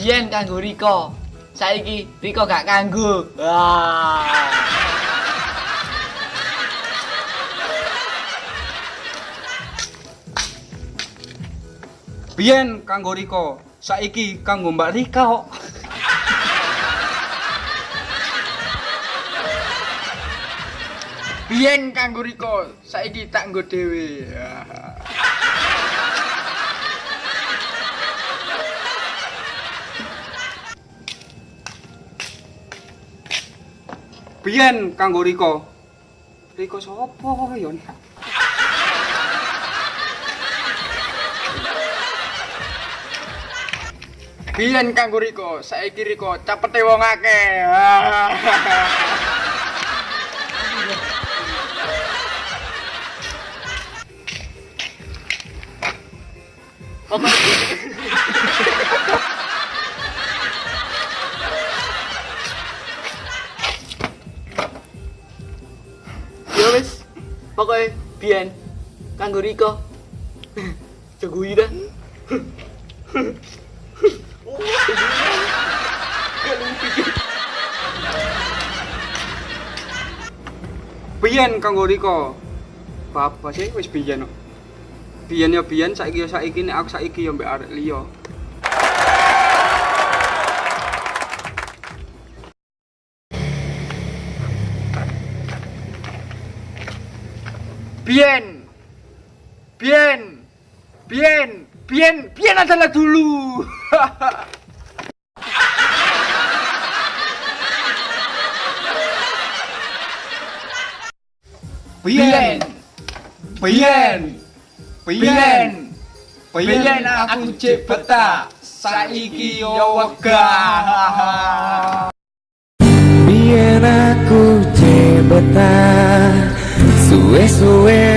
Biyen kanggo Riko. Saiki Riko gak kanggo. Wah. Biyen kanggo Riko, saiki kanggo Mbak Rika kok. Biyen kanggo Riko, saiki tak nggo dhewe. Biyen kanggo Riko. Riko sapa yon? Biyen kanggo Riko, saiki Riko cepete wong akeh. Ya wis. Pokoke biyen kanggo Riko. Jogui dah. Biyen kanggo Riko. Bapak sih wis biyen kok. Biyen ya biyen, saiki ya saiki, nek aku saiki ya mbek arek liya. Biyen. Biyen adalah dulu. Biyen aku cek betah, saiki yo wegah. Biyen aku cek betah, suwe-suwe